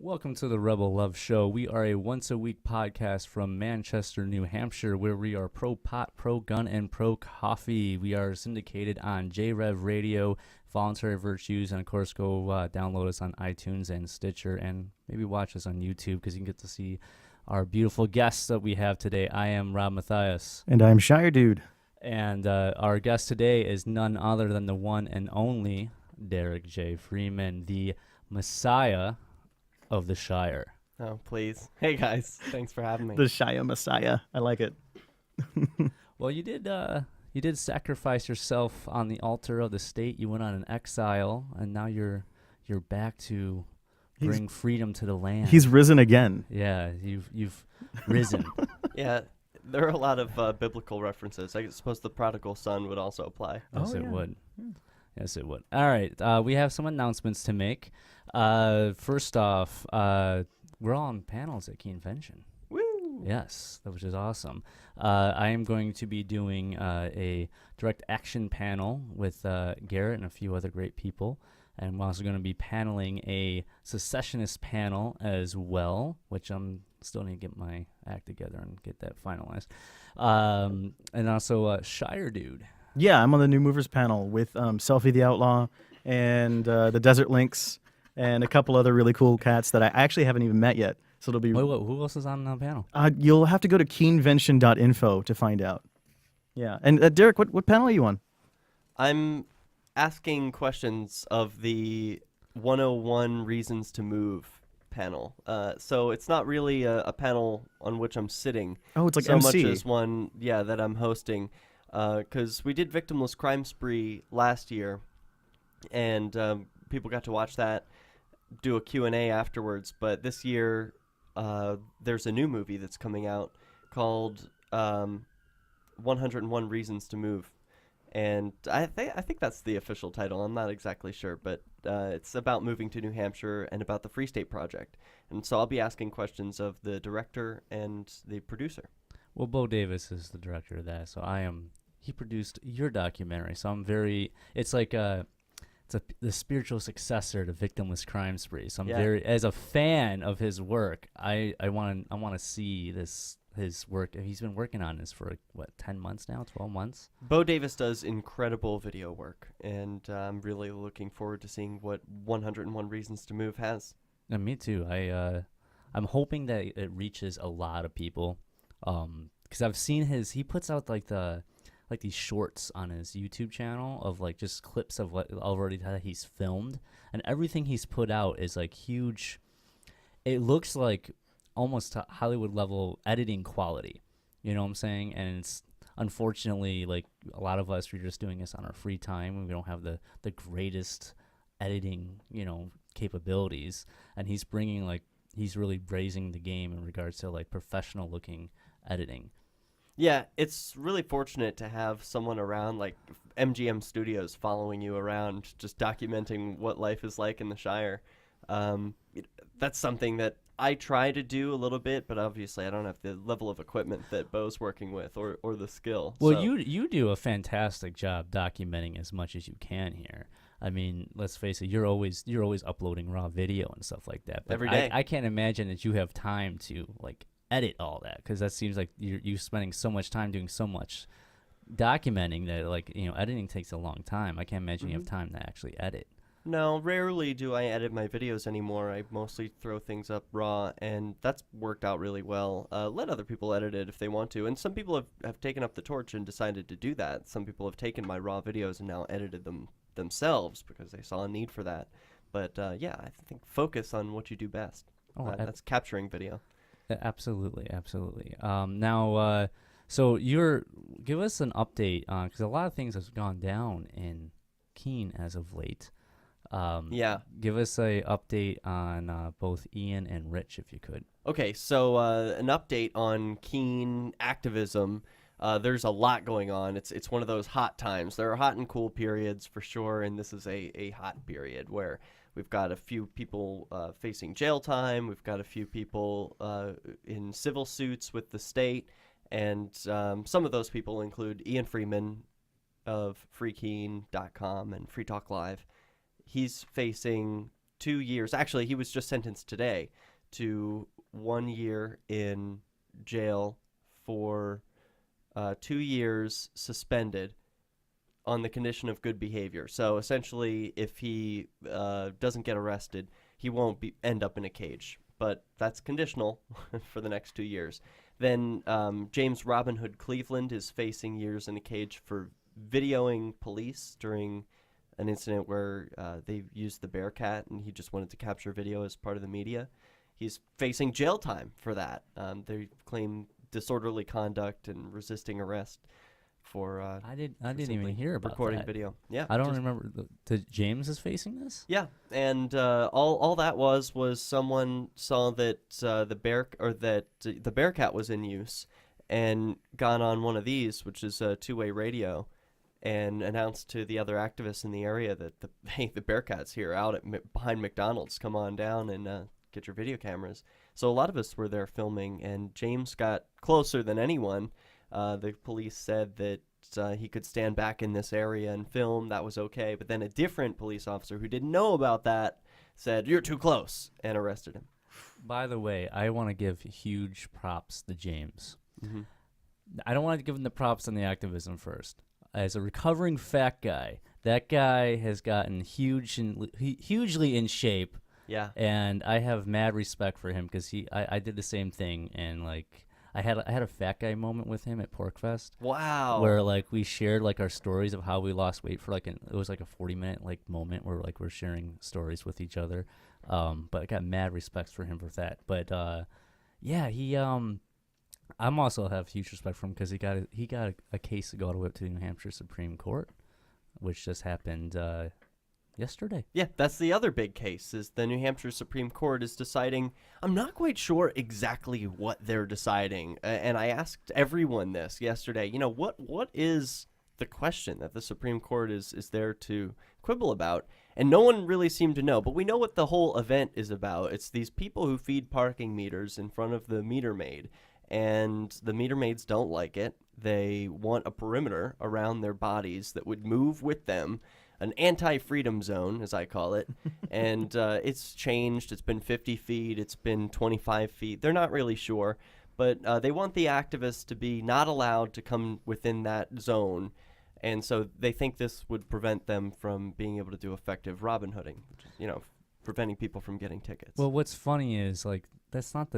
Welcome to the Rebel Love Show. We are a once-a-week podcast from Manchester, New Hampshire, where we are pro-pot, pro-gun, and pro-coffee. We are syndicated on JREV Radio, Voluntary Virtues, and of course go download us on iTunes and Stitcher, and maybe watch us on YouTube because you can get to see our beautiful guests that we have today. I am Rob Mathias. And I'm Shire Dude. And our guest today is none other than the one and only Derrick J Freeman, the Messiah of the Shire. Oh, please. Hey, guys. Thanks for having me. The Shire Messiah. I like it. Well, you did sacrifice yourself on the altar of the state. You went on an exile, and now you're back to bring freedom to the land. He's risen again. Yeah, you've risen. Yeah, there are a lot of biblical references. I suppose the prodigal son would also apply. Yes, Oh, it yeah. would. Yes, it would. All right, we have some announcements to make. First off, we're all on panels at Keenvention. Woo! Yes, which is awesome. I am going to be doing a direct action panel with Garrett and a few other great people. And I'm also going to be paneling a secessionist panel as well, which I'm still need to get my act together and get that finalized. And also Shire Dude. Yeah, I'm on the New Movers panel with Selfie the Outlaw and the Desert Lynx and a couple other really cool cats that I actually haven't even met yet. So it'll be. Wait, who else is on the panel? You'll have to go to keenvention.info to find out. Yeah, and Derek, what panel are you on? I'm asking questions of the 101 Reasons to Move panel. So it's not really a panel on which I'm sitting. Oh, it's like so MC. much as one, that I'm hosting. Because we did Victimless Crime Spree last year, and people got to watch that, do a Q&A afterwards. But this year, there's a new movie that's coming out called 101 Reasons to Move. And I think that's the official title. I'm not exactly sure, but it's about moving to New Hampshire and about the Free State Project. And so I'll be asking questions of the director and the producer. Well, Bo Davis is the director of that, so he produced your documentary, so I'm very, it's like the spiritual successor to Victimless Crime Spree. So I'm very, as a fan of his work, I want to see his work. He's been working on this for 10 months now, 12 months. Bo Davis does incredible video work, and I'm really looking forward to seeing what 101 Reasons to Move has. And me too. I'm hoping that it reaches a lot of people. Because I've seen he puts out these shorts on his YouTube channel of just clips of what already that he's filmed, and everything he's put out is huge. It looks like almost Hollywood level editing quality, you know what I'm saying? And it's unfortunately a lot of us, we're just doing this on our free time and we don't have the greatest editing, capabilities, and he's bringing he's really raising the game in regards to professional looking editing. Yeah, it's really fortunate to have someone around like MGM Studios following you around, just documenting what life is like in the Shire. That's something that I try to do a little bit, but obviously I don't have the level of equipment that Bo's working with or the skill. Well, so. you do a fantastic job documenting as much as you can here. I mean, let's face it, you're always uploading raw video and stuff like that. But Every day. I can't imagine that you have time to edit all that, because that seems like you're spending so much time doing so much documenting that editing takes a long time. I can't imagine you have time to actually edit. No, rarely do I edit my videos anymore. I mostly throw things up raw, and that's worked out really well. Let other people edit it if they want to, and some people have taken up the torch and decided to do that. Some people have taken my raw videos and now edited them themselves because they saw a need for that. But yeah, I think focus on what you do best. That's capturing video. Absolutely. Now, so give us an update on, because a lot of things have gone down in Keene as of late. Give us a update on both Ian and Rich, if you could. Okay, so an update on Keene activism. There's a lot going on. It's one of those hot times. There are hot and cool periods for sure, and this is a hot period where we've got a few people facing jail time. We've got a few people in civil suits with the state, and some of those people include Ian Freeman of freekeene.com and Free Talk Live. He's facing 2 years. Actually, he was just sentenced today to 1 year in jail for 2 years suspended on the condition of good behavior. So essentially, if he doesn't get arrested, he won't end up in a cage. But that's conditional for the next 2 years. Then James Robin Hood Cleveland is facing years in a cage for videoing police during an incident where they used the Bearcat, and he just wanted to capture video as part of the media. He's facing jail time for that. They claim disorderly conduct and resisting arrest for I didn't even hear about recording that. video. Yeah, I don't remember. James is facing this? Yeah, and all that was someone saw that the Bearcat was in use, and gone on one of these, which is a two-way radio, and announced to the other activists in the area that the Bearcat's here out behind McDonald's. Come on down and get your video cameras. So a lot of us were there filming, and James got closer than anyone. The police said that he could stand back in this area and film. That was okay. But then a different police officer who didn't know about that said, "You're too close," and arrested him. By the way, I want to give huge props to James. Mm-hmm. I don't want to give him the props on the activism first. As a recovering fat guy, that guy has gotten hugely in shape. Yeah. And I have mad respect for him because I did the same thing, and like I had a fat guy moment with him at Porkfest. Wow. Where like we shared like our stories of how we lost weight for it was like a 40-minute like moment where like we're sharing stories with each other. But I got mad respect for him for that. But yeah, I'm also have huge respect for him because he got a case to go all the way up to the New Hampshire Supreme Court, which just happened yesterday. Yeah, that's the other big case, is the New Hampshire Supreme Court is deciding. I'm not quite sure exactly what they're deciding, and I asked everyone this yesterday. What is the question that the Supreme Court is there to quibble about? And no one really seemed to know, but we know what the whole event is about. It's these people who feed parking meters in front of the meter maid, and the meter maids don't like it. They want a perimeter around their bodies that would move with them. An anti-freedom zone, as I call it, and it's changed. It's been 50 feet. It's been 25 feet. They're not really sure, but they want the activists to be not allowed to come within that zone, and so they think this would prevent them from being able to do effective Robin Hooding, which is, preventing people from getting tickets. Well, what's funny is like that's not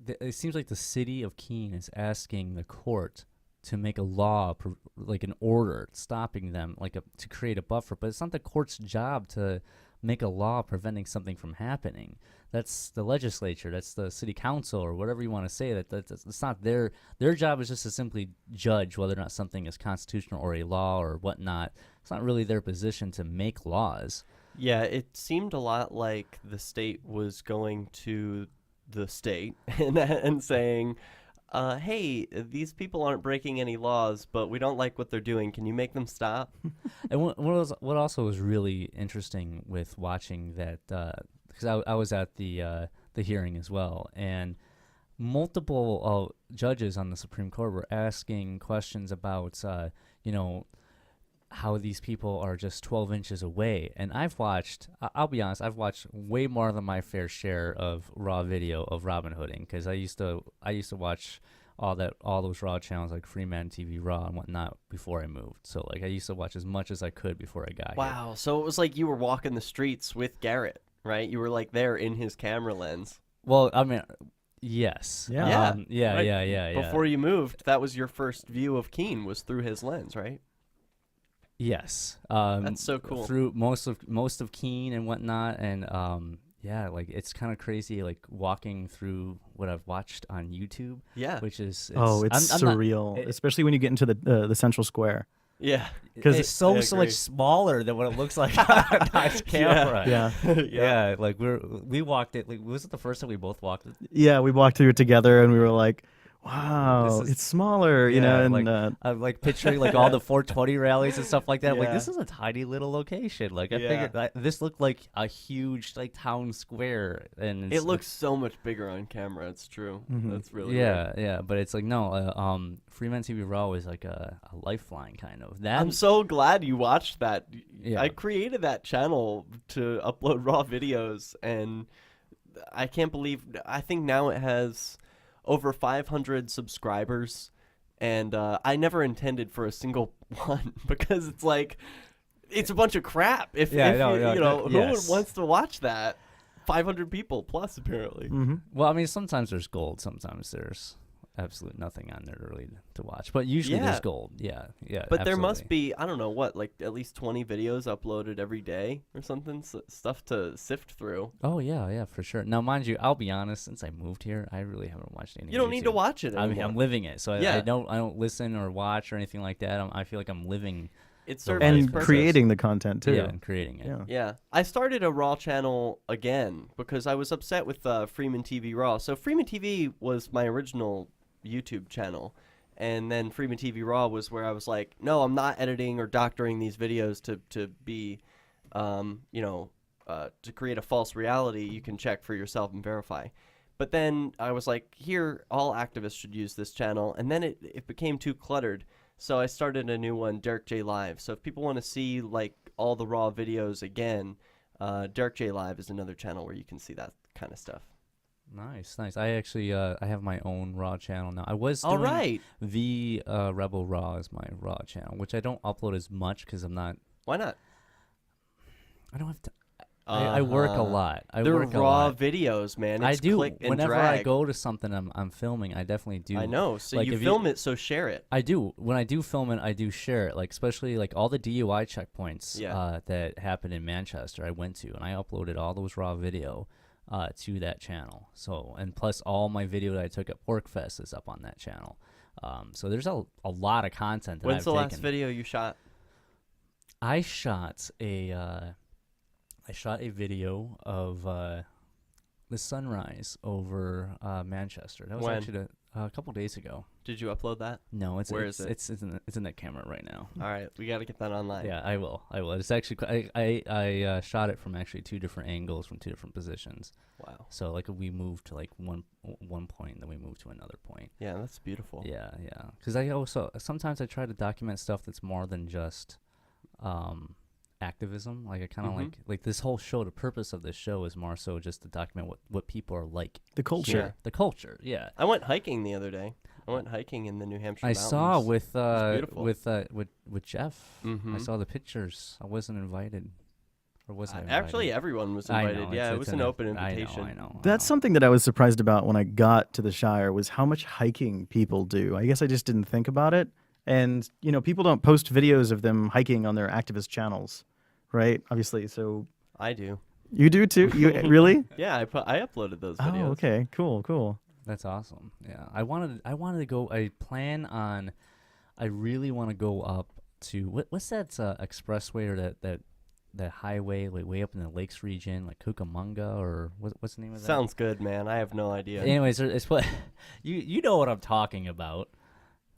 it seems like the city of Keene is asking the court to make a law, like an order stopping them, to create a buffer. But it's not the court's job to make a law preventing something from happening. That's the legislature. That's the city council, or whatever you want to say. It's not their job is just to simply judge whether or not something is constitutional or a law or whatnot. It's not really their position to make laws. Yeah, it seemed a lot like the state was going to the state and saying, hey, these people aren't breaking any laws, but we don't like what they're doing. Can you make them stop? And what also was really interesting with watching that, because I was at the hearing as well, and multiple judges on the Supreme Court were asking questions about, how these people are just 12 inches away. And I'll be honest, I've watched way more than my fair share of raw video of Robin Hooding, because I used to watch all those raw channels like Freeman TV Raw and whatnot before I moved. So like I used to watch as much as I could before I got here. Wow, so it was like you were walking the streets with Garrett, right? You were like there in his camera lens. Well, I mean, yes. Yeah. Yeah. Before you moved, that was your first view of Keene, was through his lens, right? Yes. That's so cool. Through most of Keene and whatnot, and yeah, like it's kind of crazy, like walking through what I've watched on YouTube. Yeah. Which is I'm surreal, especially when you get into the central square. Yeah. Because it's so much smaller than what it looks like on camera. Yeah. Like we walked it. Like, was it the first time we both walked it? Yeah, we walked through it together, and we were like, Wow, is- it's smaller, you Yeah, know, like and I'm like picturing like all the 420 rallies and stuff like that. I'm like, Yeah. this is a tiny little location. Like I Yeah. figured that this looked like a huge like town square, and It looks so much bigger on camera. It's true. Mhm. That's really yeah, yeah, but it's like no, Freeman TV Raw is like a lifeline kind of. That I'm so glad you watched that. Yeah. I created that channel to upload raw videos, and I can't believe. I think now it has over 500 subscribers, and I never intended for a single one because it's like it's a bunch of crap. If Yeah, if no, you, no, you know, who yes. wants to watch that? 500 people plus apparently. hmm well, I mean, sometimes there's gold, sometimes there's absolute nothing on there really to watch, but usually Yeah. there's gold. Yeah, yeah. But there must absolutely. be, I don't know what, like at least 20 videos uploaded every day or something, stuff to sift through. Oh yeah, yeah, for sure. Now, mind you, I'll be honest. Since I moved here, I really haven't watched any. You don't need to YouTube. watch it I anymore. mean, I'm living it, so Yeah. I don't listen or watch or anything like that. I feel like I'm living. It the serves right its and purpose. creating the content too. Yeah, and creating it. Yeah. Yeah. I started a Raw channel again because I was upset with Freeman TV Raw. So Freeman TV was my original YouTube channel. And then Freeman TV Raw was where I was like, no, I'm not editing or doctoring these videos to be, to create a false reality. You can check for yourself and verify. But then I was like, here, all activists should use this channel. And then it became too cluttered. So I started a new one, Derrick J Live. So if people want to see like all the raw videos again, Derrick J Live is another channel where you can see that kind of stuff. Nice, nice. I actually I have my own Raw channel now. I was All doing right. the Rebel Raw is my Raw channel, which I don't upload as much because I'm not. Why not? I don't have to. I work a Uh-huh. lot. I They're work a raw lot. videos, man. I It's do. click and Whenever drag. I go to something I'm filming, I definitely do. I know. So Like, you if film it, so share it. I do. When I do film it, I do share it. Like especially like all the DUI checkpoints Yeah. that happened in Manchester, I went to, and I uploaded all those raw video to that channel. So and plus all my video that I took at Porkfest is up on that channel. So there's a lot of content that When's I've the last taken. video you shot? I shot a video of the sunrise over Manchester. That was When? actually a couple days ago. Did you upload that? No, Where is it? It's in that camera right now. All right, we got to get that online. Yeah, I will. It's actually I shot it from actually two different angles from two different positions. Wow. So like we moved to like one point, and then we moved to another point. Yeah, that's beautiful. Yeah, yeah. Because I also sometimes I try to document stuff that's more than just activism. Like I kind of Mhm. like this whole show. The purpose of this show is more so just to document what people are like. The culture. here. The culture. Yeah. I went hiking the other day. I went hiking in the New Hampshire I mountains. saw with beautiful. with Jeff. I Mhm. saw the pictures. I wasn't invited, or was I invited? Actually, everyone was I invited. know, yeah, it's- it it's was an open I invitation. know. That's something that I was surprised about when I got to the Shire was how much hiking people do. I guess I just didn't think about it. And, you know, people don't post videos of them hiking on their activist channels, right? Obviously. So I do. you do too? You really? Yeah, I uploaded those videos. Oh, okay. Cool, cool. That's awesome. Yeah, I wanted to go. I really want to go up to what's that expressway or that highway like way up in the Lakes region, like Cucamonga or what's the name of that? Sounds good, man. I have no idea. Anyways, it's what you know what I'm talking about.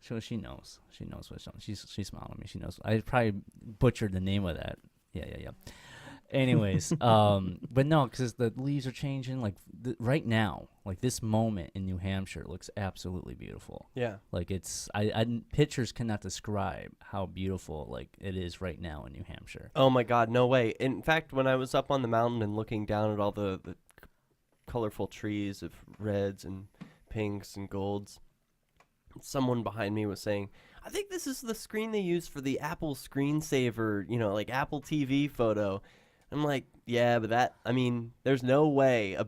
So she knows. She knows what she's smiling at me. She knows. I probably butchered the name of that. Yeah. Anyways, but no, because the leaves are changing. Like right now, like this moment in New Hampshire looks absolutely beautiful. Yeah. Like it's, pictures cannot describe how beautiful like it is right now in New Hampshire. Oh my God, no way. In fact, when I was up on the mountain and looking down at all the colorful trees of reds and pinks and golds, someone behind me was saying, I think this is the screen they use for the Apple screensaver, like Apple TV photo. I'm like, yeah, but there's no way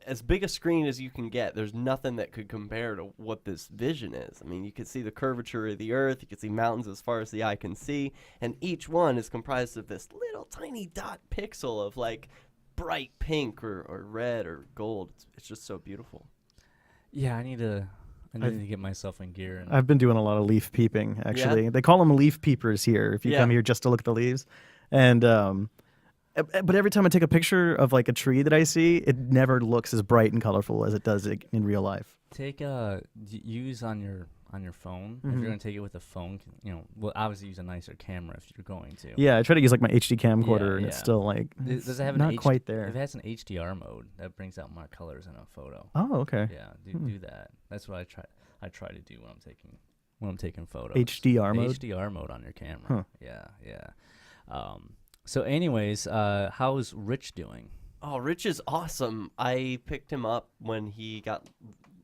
as big a screen as you can get. There's nothing that could compare to what this vision is. I mean, you can see the curvature of the earth. You can see mountains as far as the eye can see. And each one is comprised of this little tiny dot pixel of like bright pink or red or gold. It's just so beautiful. Yeah, I need to get myself in gear. And I've been doing a lot of leaf peeping, actually. They call them leaf peepers here if you Yeah. come here just to look at the leaves. And But every time I take a picture of like a tree that I see, it never looks as bright and colorful as it does in real life. Take use on your phone. If Mhm. you're gonna take it with a phone, well, obviously use a nicer camera if you're going to. Yeah, I try to use like my HD camcorder, and it's yeah. still like Does it have not an quite If it there. has an HDR mode, that brings out more colors in a photo. Oh, okay. Yeah, Hmm. do that. That's what I try to do when I'm taking photos. HDR mode. HDR mode on your camera. Huh. Yeah. So anyways, how's Rich doing? Oh, Rich is awesome. I picked him up when he got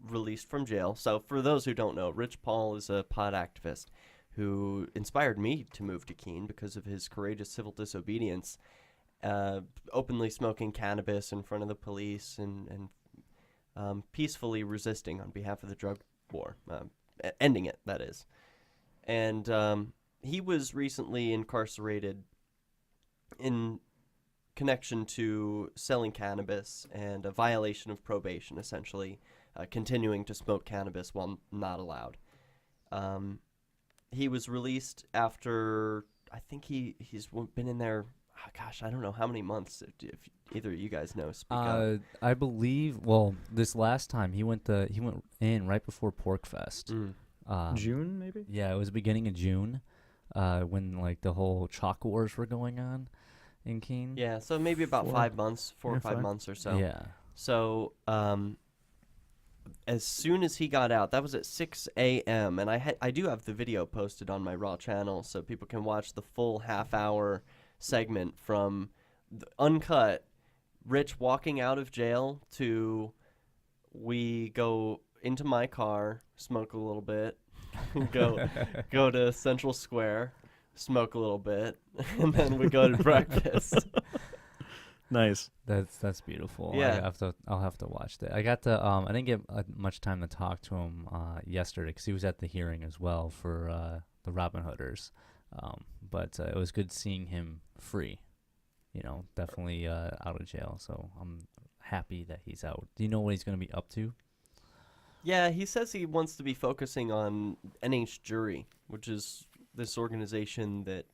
released from jail. So for those who don't know, Rich Paul is a pod activist who inspired me to move to Keene because of his courageous civil disobedience, openly smoking cannabis in front of the police and peacefully resisting on behalf of the drug war, ending it, that is. And he was recently incarcerated in connection to selling cannabis and a violation of probation, essentially, continuing to smoke cannabis while not allowed. He was released after, I think he's been in there, I don't know how many months, if either of you guys know, speak up. I believe, well, this last time he went in right before Pork Fest. June maybe. Yeah, it was beginning of June, when like the whole chalk wars were going on in Keene. Yeah, so maybe about 5 months, 4 or 5 5. months or so. Yeah. So, as soon as he got out, that was at 6 a.m. And I do have the video posted on my Raw channel, so people can watch the full half-hour segment from the uncut Rich walking out of jail to we go into my car, smoke a little bit, go to Central Square, smoke a little bit, and then we go to breakfast. Nice. That's beautiful. Yeah. I'll have to watch that. I didn't get much time to talk to him yesterday because he was at the hearing as well for the Robin Hooders. But it was good seeing him free. Definitely out of jail. So I'm happy that he's out. Do you know what he's going to be up to? Yeah, he says he wants to be focusing on NH Jury, which is this organization that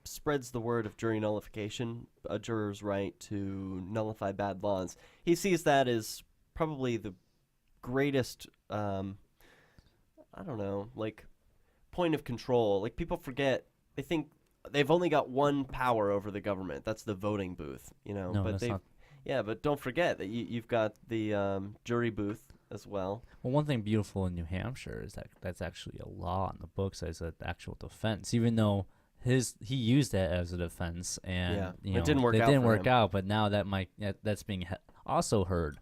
spreads the word of jury nullification, a juror's right to nullify bad laws. He sees that as probably the greatest, point of control. Like, people forget, they think they've only got one power over the government. That's the voting booth, No, but that's not. Yeah, but don't forget that you've got the jury booth as well. Well, one thing beautiful in New Hampshire is that that's actually a law in the books as an actual defense, even though he used that as a defense, and it didn't work it out didn't for work him. out. But now that's being also heard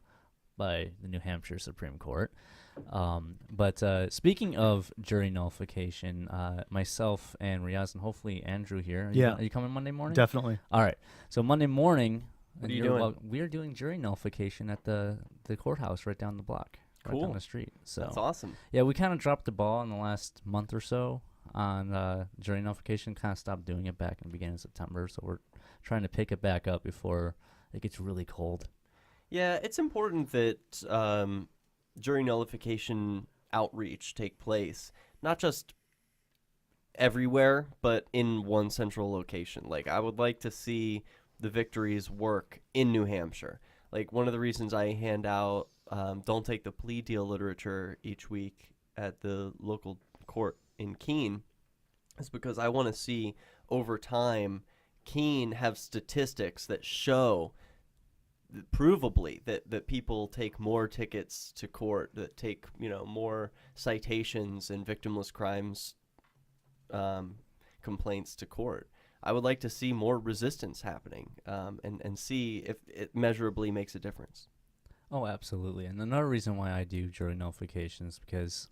by the New Hampshire Supreme Court. But speaking of jury nullification, myself and Riaz and hopefully Andrew here. Are you coming Monday morning? Definitely. All right. So Monday morning, What are you doing? We're doing jury nullification at the courthouse right down the block, right Cool. down the street. So That's awesome. yeah, we kind of dropped the ball in the last month or so on jury nullification. Kind of stopped doing it back in the beginning of September. So we're trying to pick it back up before it gets really cold. Yeah, it's important that jury nullification outreach take place, not just everywhere, but in one central location. Like, I would like to see the victories work in New Hampshire. Like, one of the reasons I hand out don't take the plea deal literature each week at the local court in Keene is because I want to see over time Keene have statistics that show provably that people take more tickets to court, that take more citations and victimless crimes complaints to court. I would like to see more resistance happening, and see if it measurably makes a difference. Oh, absolutely. And another reason why I do jury nullification is because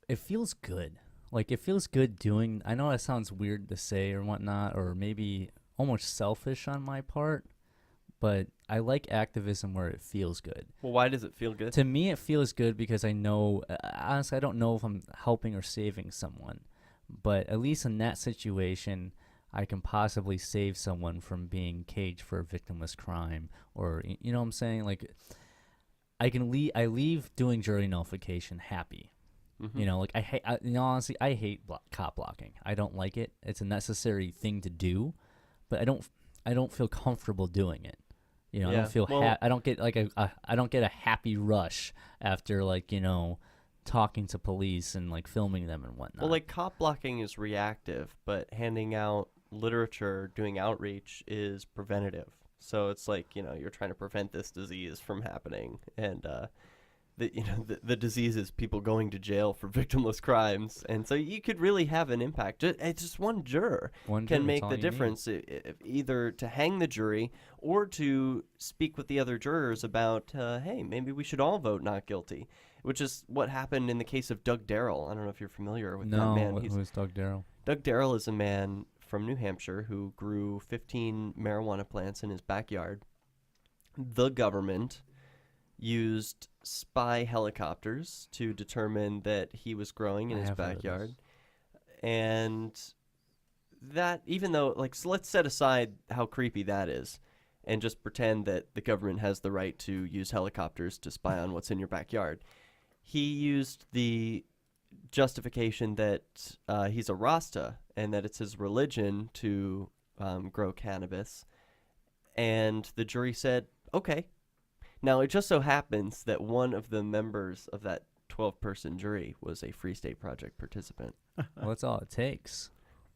it feels good. Like, it feels good doing. I know that sounds weird to say or whatnot, or maybe almost selfish on my part, but I like activism where it feels good. Well, why does it feel good? To me, it feels good because I know, honestly, I don't know if I'm helping or saving someone, but at least in that situation, I can possibly save someone from being caged for a victimless crime, or you know what I'm saying? Like, I leave doing jury nullification happy. Mm-hmm. Like, honestly, I hate cop blocking. I don't like it. It's a necessary thing to do, but I don't feel comfortable doing it. You know, I Yeah, don't feel well- I don't get like I don't get a happy rush after like, you know, talking to police and like filming them and whatnot. Well, like cop blocking is reactive, but handing out literature, doing outreach is preventative. So it's like, you know, you're trying to prevent this disease from happening, and the disease is people going to jail for victimless crimes, and so you could really have an impact. Just one juror One can juror, make that's all the you need. difference, either to hang the jury or to speak with the other jurors about, hey, maybe we should all vote not guilty, which is what happened in the case of Doug Darrell. I don't know if you're familiar with that No, man. who's Doug Darrell? Doug Darrell is a man from New Hampshire who grew 15 marijuana plants in his backyard. The government used spy helicopters to determine that he was growing in I his have heard of backyard. this. And that, even though, like, so let's set aside how creepy that is and just pretend that the government has the right to use helicopters to spy on what's in your backyard. He used the justification that he's a Rasta and that it's his religion to grow cannabis. And the jury said, okay. Now, it just so happens that one of the members of that 12-person jury was a Free State Project participant. Well, that's all it takes.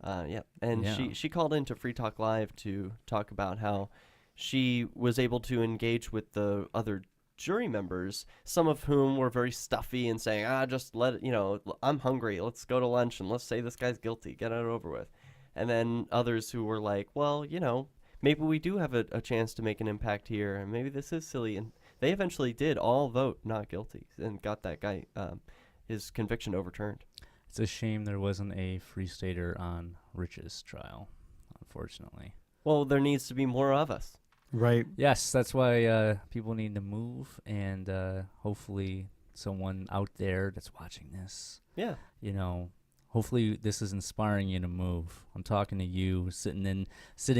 Yeah, and Yeah. she called into Free Talk Live to talk about how she was able to engage with the other jury members, some of whom were very stuffy and saying, just let it, you know, I'm hungry, let's go to lunch and let's say this guy's guilty, get it over with. And then others who were like, well, you know, maybe we do have a chance to make an impact here, and maybe this is silly. And they eventually did all vote not guilty and got that guy, his conviction overturned. It's a shame there wasn't a Free Stater on Rich's trial, unfortunately. Well, there needs to be more of us. Right. Yes, that's why people need to move, and hopefully someone out there that's watching this, Yeah. you know, hopefully this is inspiring you to move. I'm talking to you, sitting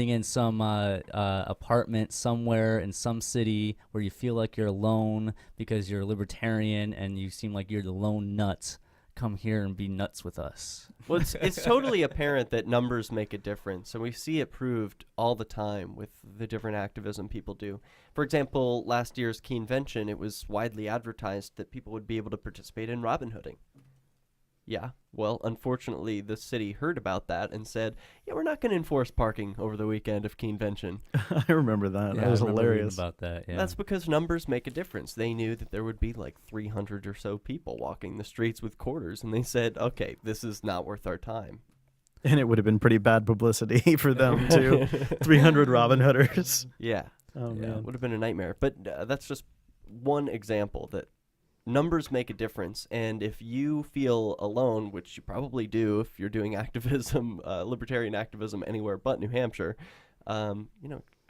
in some apartment somewhere in some city where you feel like you're alone because you're a libertarian and you seem like you're the lone nut. Come here and be nuts with us. Well, it's totally apparent that numbers make a difference, and we see it proved all the time with the different activism people do. For example, last year's Keenvention, it was widely advertised that people would be able to participate in Robin Hooding. Yeah, well, unfortunately, the city heard about that and said, yeah, we're not going to enforce parking over the weekend of Keenvention. I remember that. That was I remember reading hilarious. about that. Yeah. That's because numbers make a difference. They knew that there would be like 300 or so people walking the streets with quarters, and they said, okay, this is not worth our time. And it would have been pretty bad publicity for them, too. 300 Robin Hooders. Yeah. Oh, Yeah. man. It would have been a nightmare. But that's just one example that numbers make a difference. And if you feel alone, which you probably do if you're doing activism, libertarian activism anywhere but New Hampshire,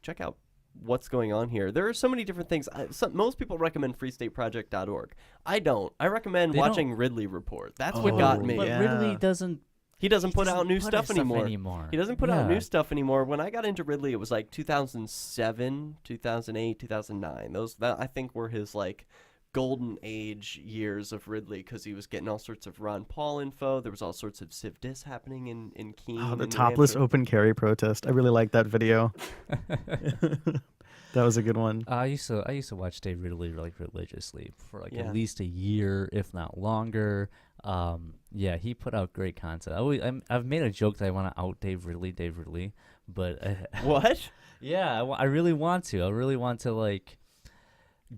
check out what's going on here. There are so many different things. Most people recommend freestateproject.org. I don't. I recommend They watching Ridley Report. That's what got me. But Yeah. Ridley doesn't. He doesn't put out new put stuff his anymore. He doesn't put out new stuff anymore. When I got into Ridley, it was like 2007, 2008, 2009. That I think were his like golden age years of Ridley, because he was getting all sorts of Ron Paul info. There was all sorts of Civ Dis happening in Keene. Oh, the in New topless Hampshire. open carry protest. I really liked that video. That was a good one. I used to watch Dave Ridley like religiously for like Yeah. at least a year, if not longer. Yeah, he put out great content. I've made a joke that I want to out Dave Ridley, but What? yeah, I really want to. I really want to like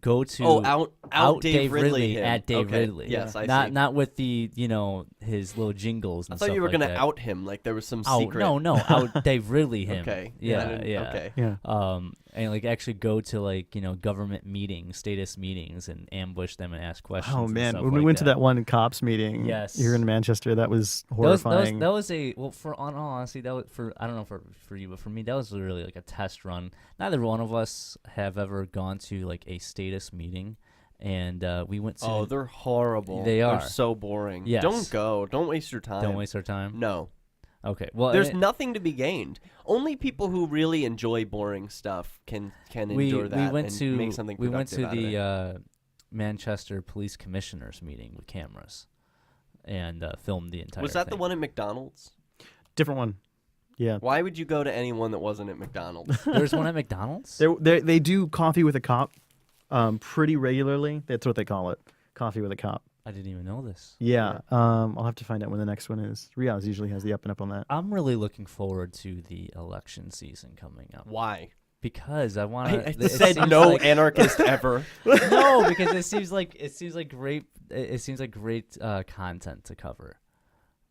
go to out Dave Ridley him. at Dave Okay. Ridley. Yes, I see. not with the his little jingles. And I thought stuff you were like gonna that. out him like there was some Out, secret. no, out Dave Ridley him. Okay. Yeah. Okay. Yeah. And like actually go to like government meetings, status meetings, and ambush them and ask questions. Oh, and man. stuff When we like went to that one cops meeting Yes. here in Manchester, that was horrifying. That was a for on all honesty, that was for I don't know for you, but for me that was really like a test run. Neither one of us have ever gone to like a status meeting, and we went to. Oh, they're horrible. They are. They're so boring. Yes. Don't go. Don't waste your time. Don't waste our time. No. Okay. Well, There's nothing to be gained. Only people who really enjoy boring stuff can endure that we went and to make something we went productive to out of it. the Manchester Police Commissioners meeting with cameras, and filmed the entire. Was that the thing. one at McDonald's? Different one. Yeah. Why would you go to anyone that wasn't at McDonald's? There's one at McDonald's. They do coffee with a cop pretty regularly. That's what they call it. Coffee with a cop. I didn't even know this. Yeah. I'll have to find out when the next one is. Riaz usually has the up and up on that. I'm really looking forward to the election season coming up Why? because I want I to. said no anarchist ever. No, because it seems like great. It seems like great content to cover.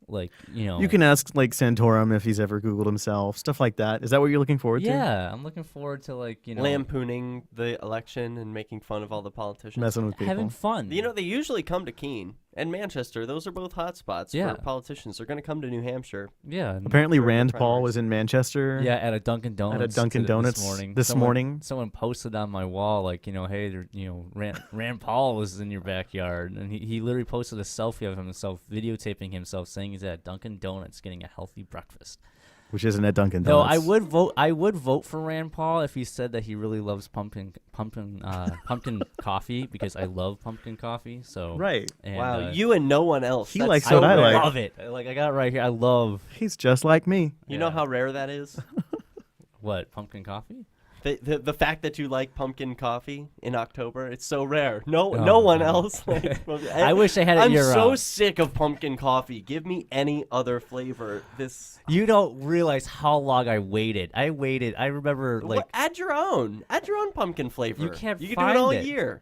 Like You can ask like Santorum if he's ever Googled himself, stuff like that. Is that what you're looking forward to? Yeah, I'm looking forward to Lampooning the election and making fun of all the politicians. Messing with people. having fun. They usually come to Keene and Manchester. Those are both hot spots Yeah. for politicians. They're going to come to New Hampshire. Yeah. Apparently during the Rand Paul primaries. was in Manchester. Yeah, at a Dunkin' Donuts. At a Dunkin' Donuts this morning. Someone posted on my wall, like, hey, Rand Paul was in your backyard, and he literally posted a selfie of himself, videotaping himself, saying he's at Dunkin' Donuts getting a healthy breakfast. Which isn't at Dunkin' No, Donuts. I would vote for Rand Paul if he said that he really loves pumpkin coffee, because I love pumpkin coffee. So Right. and, Wow, you and no one else. He That's likes so what I rare. like. love it. Like, I got it right here. I love He's just like me. You know Yeah. how rare that is? what pumpkin coffee. The fact that you like pumpkin coffee in October, it's so rare. No Oh, one no. else. I wish I had it I'm year so round. sick of pumpkin coffee. Give me any other flavor. This You don't realize how long I waited. I remember add your own pumpkin flavor. You can't You can find do it all it. year.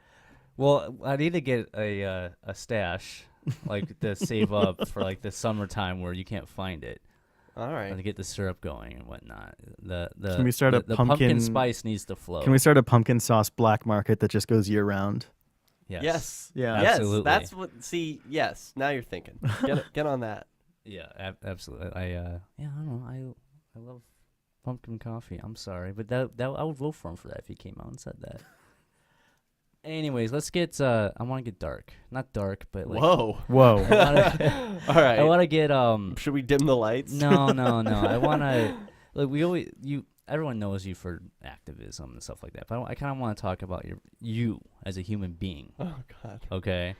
Well, I need to get a stash, like to save up for like the summertime where you can't find it, All and right. to get the syrup going and whatnot. The Can we start a the pumpkin pumpkin- spice needs to flow. Can we start a pumpkin sauce black market that just goes year round? Yes. Yeah. Yes. Absolutely. That's what. See. Yes. Now you're thinking. Get on that. Yeah. Absolutely. I don't know. I love pumpkin coffee. I'm sorry, but that I would vote for him for that if he came out and said that. Anyways, let's get. I want to get dark. Not dark, but like. Whoa. Whoa. All right. I want to get Should we dim the lights? No. I want to. Like everyone knows you for activism and stuff like that. But I kind of want to talk about you as a human being. Oh God. Okay.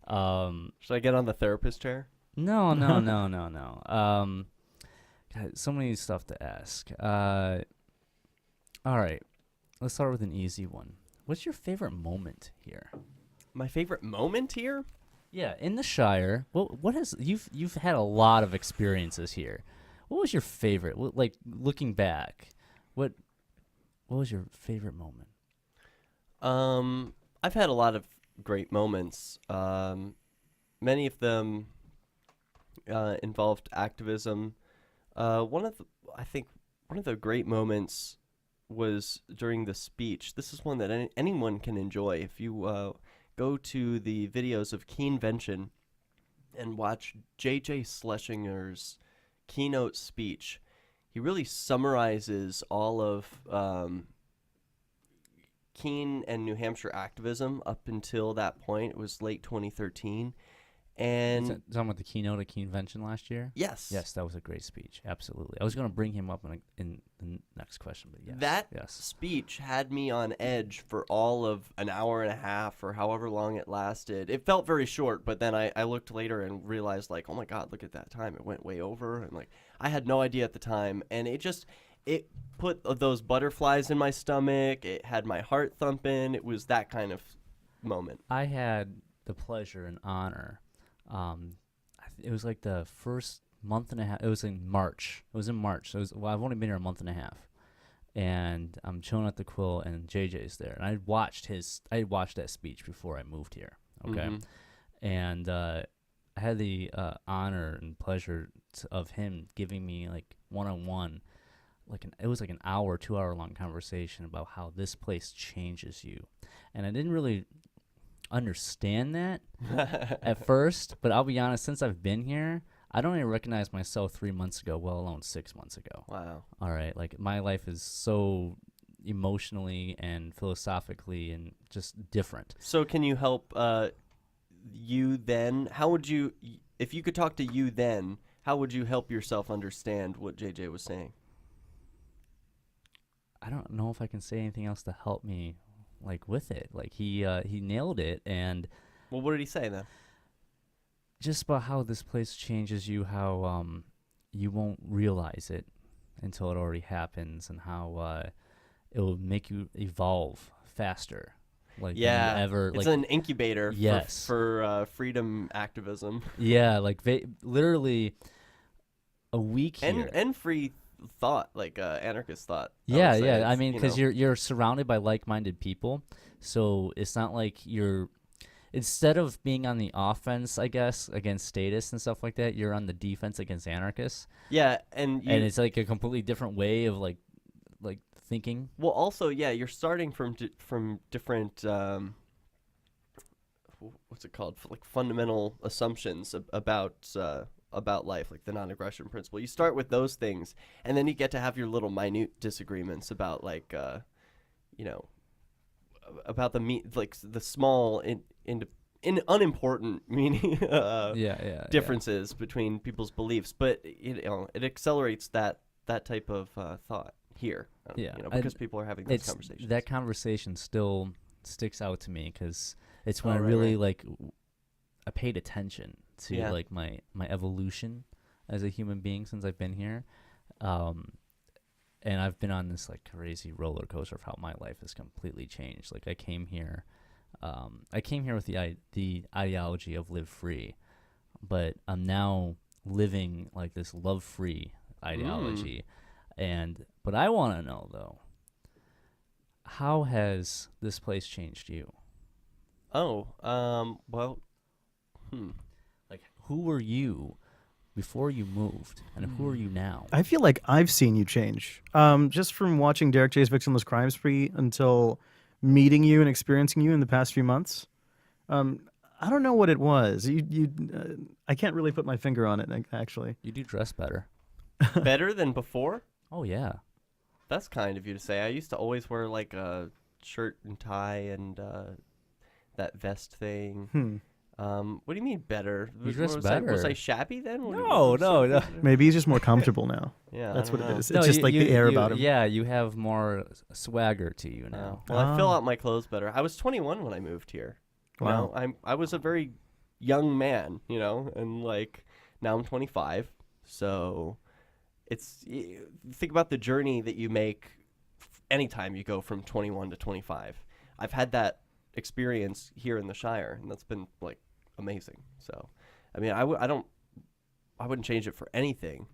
Should I get on the therapist chair? No. God, so many stuff to ask. All right. Let's start with an easy one. What's your favorite moment here? My favorite moment here? Yeah, in the Shire. What has you've had a lot of experiences here. What was your favorite? Like looking back, what was your favorite moment? I've had a lot of great moments. Many of them involved activism. One of the great moments was during the speech. This is one that anyone can enjoy. If you go to the videos of Keenvention and watch J Schlesinger's keynote speech, he really summarizes all of Keene and New Hampshire activism up until that point. It was late 2013. And Talking about the keynote at Keenvention last year. yes, Yes, that was a great speech. Absolutely. I was going to bring him up in the next question, but yes. that yes. speech had me on edge for all of an hour and a half or however long it lasted. It felt very short, but then I looked later and realized, like, oh my God, look at that time. It went way over. And like, I had no idea at the time. And it put those butterflies in my stomach. It had my heart thumping. It was that kind of moment. I had the pleasure and honor. It was like the first month and a half. It was in March. So I've only been here a month and a half, and I'm chilling at the Quill, and JJ's there, and I watched that speech before I moved here. Okay, Mhm. and I had the honor and pleasure of him giving me like one-on-one, it was like an hour, 2 hour long conversation about how this place changes you, and I didn't really understand that at first, but I'll be honest, since I've been here, I don't even recognize myself 3 months ago, well alone 6 months ago. Wow. All right, like my life is so emotionally and philosophically and just different. So can you help you then? How would you, if you could talk to you then, how would you help yourself understand what JJ was saying? I don't know if I can say anything else to help me like with it. Like he nailed it, and Well, what did he say then? just about how this place changes you, how you won't realize it until it already happens, and how it will make you evolve faster. Like than Yeah, you ever it's like an incubator yes. for freedom activism Yeah, like literally a week here. and free thought, like anarchist thought. I Yeah, would say. yeah. I It's, mean, because you're surrounded by like-minded people, so it's not like you're instead of being on the offense, I guess, against statists and stuff like that, you're on the defense against anarchists, yeah, and and it's like a completely different way of like thinking. well, also, yeah, you're starting from different what's it called? Like fundamental assumptions about life, like the non-aggression principle. You start with those things, and then you get to have your little minute disagreements about like you know about like the small in unimportant meaning differences between people's beliefs, but it accelerates that type of thought here. Yeah, because people are having those conversations. That conversation still sticks out to me because it's when I right, really right. I paid attention to like my evolution as a human being since I've been here, and I've been on this like crazy roller coaster of how my life has completely changed. Like I came here with the ideology of live free, but I'm now living like this love free ideology. But I want to know though, how has this place changed you? Oh, well, Like, who were you before you moved, and who are you now? I feel like I've seen you change. Just from watching Derrick J's Victimless Crime Spree until meeting you and experiencing you in the past few months. I don't know what it was. I can't really put my finger on it, actually. You do dress better. better than before? Oh yeah. That's kind of you to say. I used to always wear like a shirt and tie and that vest thing. What do you mean better? You dress was better. Was I shabby then? No. Maybe he's just more comfortable now. Yeah, That's I what don't it know. is. It's just like the air about him. Yeah, you have more swagger to you now. Well, I fill out my clothes better. I was 21 when I moved here. Wow. I was a very young man, and like now I'm 25. So think about the journey that you make anytime you go from 21 to 25. I've had that experience here in the Shire, and that's been like amazing. So, I mean, I wouldn't change it for anything.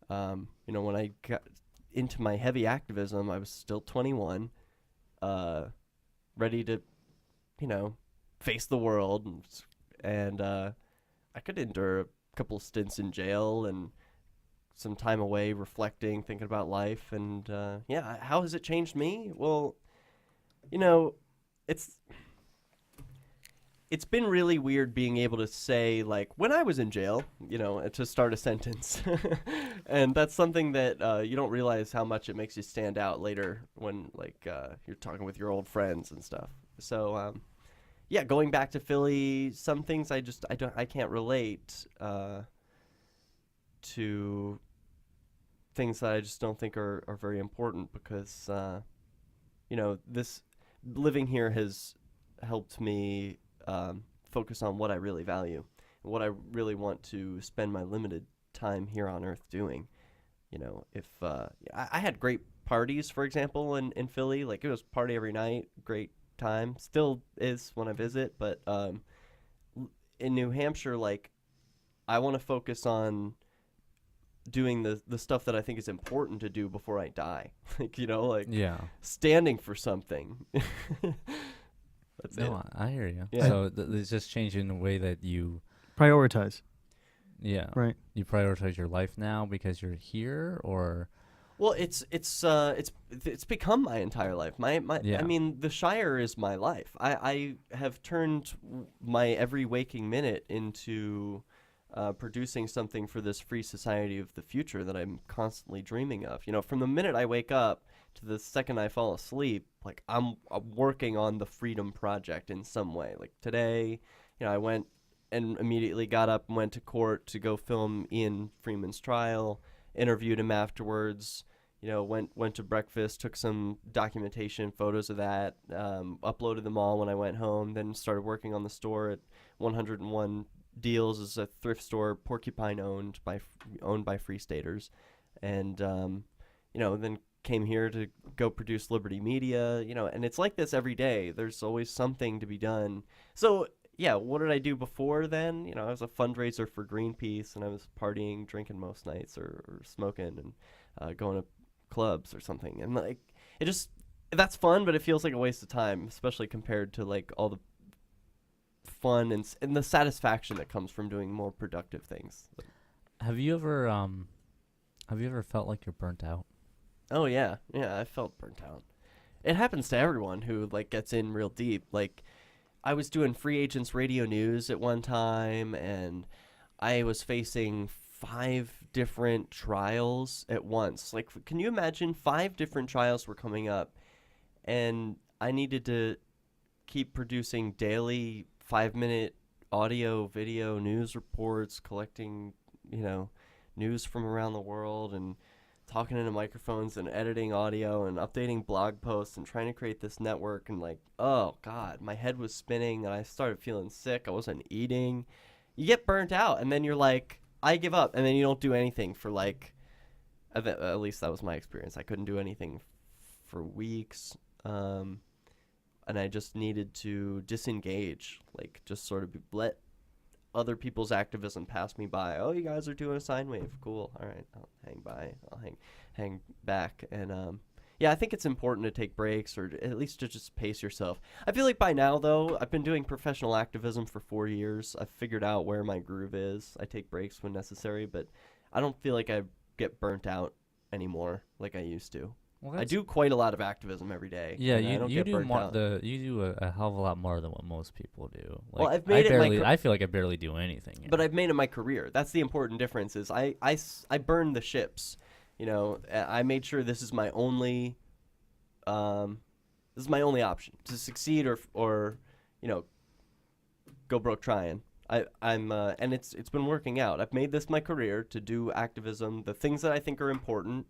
When I got into my heavy activism, I was still 21, ready to, face the world, and I could endure a couple of stints in jail and some time away reflecting, thinking about life, and how has it changed me? Well, it's been really weird being able to say, like, when I was in jail, to start a sentence. And that's something that you don't realize how much it makes you stand out later when, like, you're talking with your old friends and stuff. So, going back to Philly, some things I can't relate to things that I just don't think are very important because, this living here has helped me focus on what I really value and what I really want to spend my limited time here on Earth doing. If I had great parties, for example, in Philly, like it was party every night, great time, still is when I visit, but in New Hampshire, like I want to focus on doing the stuff that I think is important to do before I die. Standing for something. That's it. I hear you. Yeah. So it's just changing the way that you Prioritize. Yeah. Right. You prioritize your life now because you're here, or Well, it's become my entire life. I mean, the Shire is my life. I have turned my every waking minute into producing something for this free society of the future that I'm constantly dreaming of. From the minute I wake up to the second I fall asleep, like I'm working on the freedom project in some way. Like today, I went and immediately got up and went to court to go film Ian Freeman's trial, interviewed him afterwards, went to breakfast, took some documentation, photos of that, uploaded them all when I went home, then started working on the store at 101 Deals is a thrift store, Porcupine owned by Free Staters, and then came here to go produce Liberty Media, and it's like this every day. There's always something to be done. So, yeah, what did I do before then? I was a fundraiser for Greenpeace, and I was partying, drinking most nights, or smoking and going to clubs or something. And, like, that's fun, but it feels like a waste of time, especially compared to, like, all the fun and the satisfaction that comes from doing more productive things. Have you ever felt like you're burnt out? Oh yeah, I felt burnt out. It happens to everyone who like gets in real deep. Like, I was doing Free Agents Radio News at one time, and I was facing 5 different trials at once. Like, can you imagine 5 different trials were coming up, and I needed to keep producing daily 5-minute audio, video news reports, collecting, news from around the world, and talking into microphones and editing audio and updating blog posts and trying to create this network. And like, oh God, my head was spinning and I started feeling sick. I wasn't eating. You get burnt out, and then you're like, I give up. And then you don't do anything for like, at least that was my experience. I couldn't do anything for weeks. And I just needed to disengage, like just sort of let other people's activism pass me by. Oh, you guys are doing a sine wave. Cool. All right. I'll hang by. I'll hang back. And yeah, I think it's important to take breaks, or at least to just pace yourself. I feel like by now, though, I've been doing professional activism for 4 years. I've figured out where my groove is. I take breaks when necessary, but I don't feel like I get burnt out anymore like I used to. Well, I do quite a lot of activism every day. Yeah, and I don't you get do burnt more. out. You do a hell of a lot more than what most people do. Like, Well, I've made it my I feel like I barely do anything. But I've made it my career. That's the important difference. Is I burned the ships. I made sure this is my only option to succeed or go broke trying. I'm and it's been working out. I've made this my career to do activism, the things that I think are important.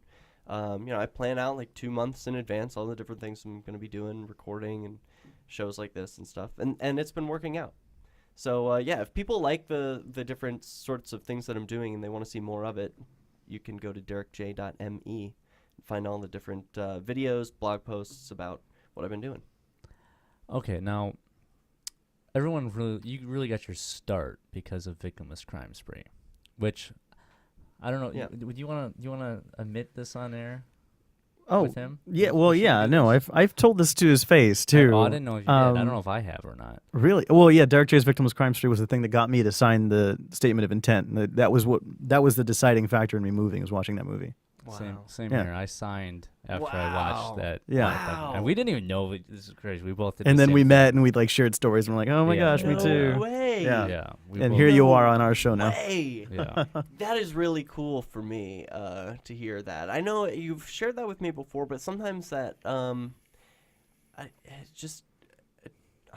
I plan out like 2 months in advance all the different things I'm going to be doing, recording and shows like this and stuff. And it's been working out. So, yeah, if people like the different sorts of things that I'm doing and they want to see more of it, you can go to derrickj.me and find all the different videos, blog posts about what I've been doing. Okay, now, you really got your start because of Victimless Crime Spree, which... I don't know. Yeah. Would you want to admit this on air? Oh, with him? yeah. Well, yeah. No, I've told this to his face too. I didn't know if you did. I don't know if I have or not. Really? Well, yeah. Derrick J's Victimless Crime Spree was the thing that got me to sign the statement of intent. And that was the deciding factor in me moving, was watching that movie. Wow. Same Yeah. here. I signed after I Wow. watched that. Yeah. Wow. And we didn't even know. This is crazy. We both did. And the then same we thing. met and we like shared stories and we're like, oh my Yeah. gosh, me No too. way. Yeah. Yeah. We And both- here you are on our show now. Way. Yeah. That is really cool for me to hear that. I know you've shared that with me before, but sometimes that I